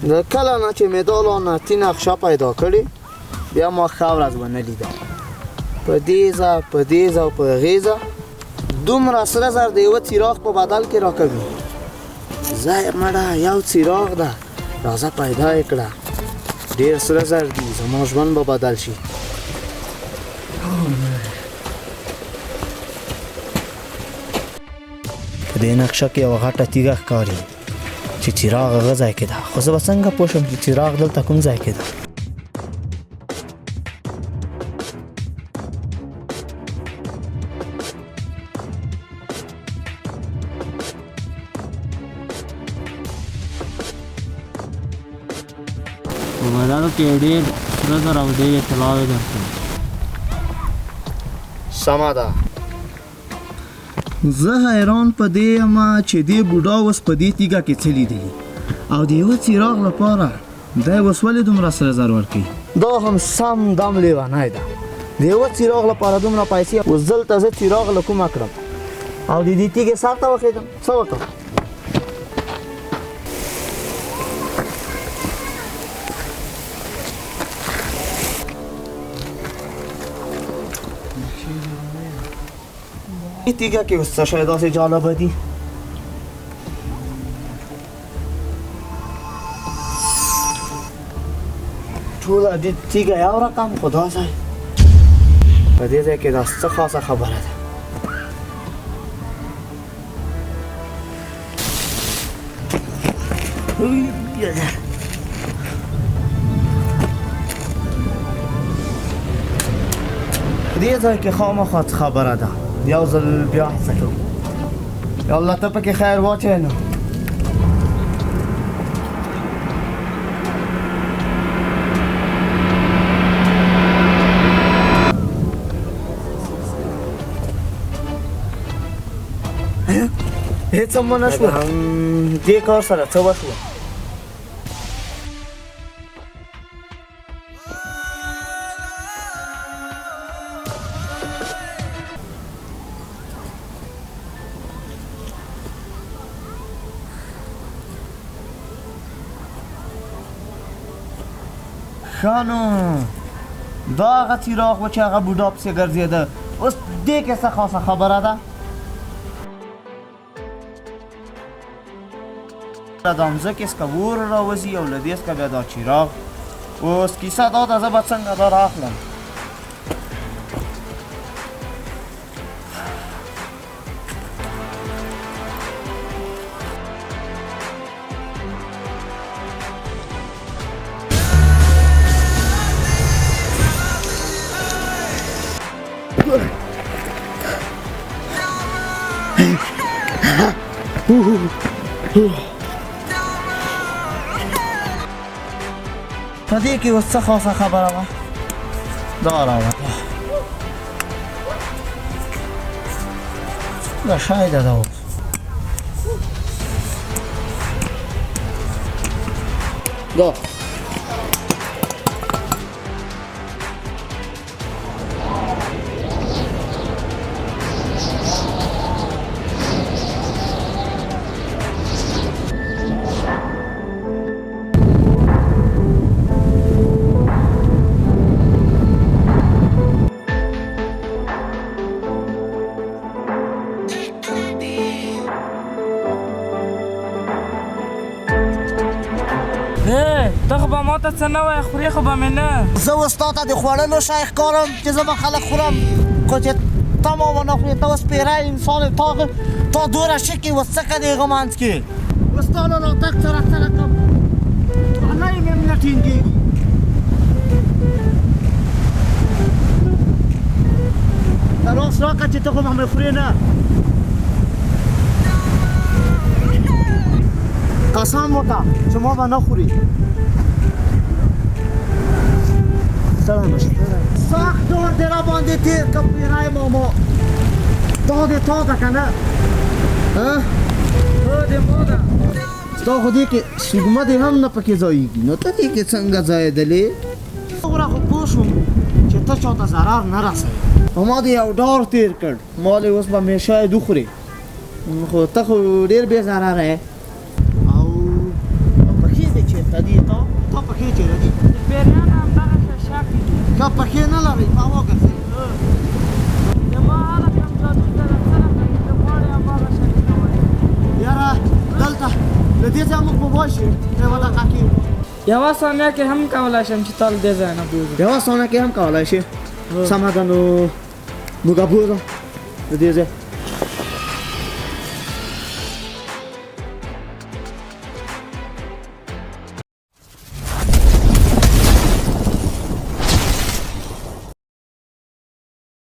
د کله نه چې مې دا لعنتي نقشه پیدا کړې بیا ما ښه ورځ ونه لیده په دې ځای په دې ځای او په هغې ځای دومره سره زر د یوه څراغ په بدل کې راکوي ځای مړه یو څراغ ده راځه پیدا یې کړه ډېر سره زر دي زما ژوند به بدل شي په دې نقشه کې یوه غټه تیږه ښکاري چې څراغ هغه ځای کې ده خو زه به څنګه پوه شم چې څراغ دلته کوم ځای کې ده په بدل کې ډېر سره زر او ډېرې طلاوې درکوي سمه ده زه حیران په دې یم چې دې بوډا اوس په دې تیږه کې څه لیدلي او د یوه څراغ لپاره دی اوس ولې دومره سره زر ورکوي دا هم سم دم لیونی ده د یوه څراغ لپاره دومره پیسې اوس دلته زه څراغ له کومه کړم او د دې تیږې سر ته وخېږم څه وکړم دې تیږه کې اوس څه شی داسې جالبه دي ټوله دې تیږه یو رقم خو دا ځای په دې ځای کې دا څه خاصه خبره ده دې ځای کې خامخا څه خبره ده یو ځل بیا هڅه کوم یا الله ته پکې خیر واچوې نو هېڅ هم ونه شوه دې کار سره څه وشوه ښه نو دا هغه څراغ و چې هغه بوډا پسې ګرځېده اوس دې کې څه خاصه خبره ده دا مځکې څخه اور راوځي او له دې څخه بیا دا څراغ اوس کیسه دا ده زه به څنګه دا رااخلم په دې کې اوس څه خاصه خبره وه دا راوته دا شی ده دا اوس دا ته خو به ما ته څه نه وایې خورې خو به مې نه زه اوس تا ته د خوړلو شی ښکارم چې زه به خلک خورم خو چې ته ما ونه خورې ته اوس پیری انسان تا دومره شکې اوس څه که د هغه منځ کې اوس تا له راتګ سره څه رقم پانۍ مې هم نه ټینګېږي راس راکړه چې ته خو به مې خورې نه قسم وکړه چې ما به نه خورې سخت دور دې را باندې تېر کړم پیری ماما دا دې تا ده که نه دا دې ما ده ستا خو دې کې سږمه دې هم نه پکې ځایېږي نو ته دې کې څنګه ځایېدلې وګوره خو پوه شوم چې ته چاته ضرر نه رسوې او ما دې یو ډار تېر کړ ما دې اوس به مې شاید وخورې خو ته خو ډېر بې ضرره یې او پښې دې چېرته دي پښې چیرې دي پیریان همدغه شاک دي که پښې نه لرئ ما وګرځئ زما هغه کوم جادو ته د سره کوي که غواړې هماغه شی کوئ یاره دلته له دې ځایه موږ به وشي یوه دقیقه کې یوه ثانیه کې هم کولی شم چې تا له دې ځای نه بوځم یوه ثانیه کې هم کولی شي سمه ده نو موږ بوځم له دې ځایه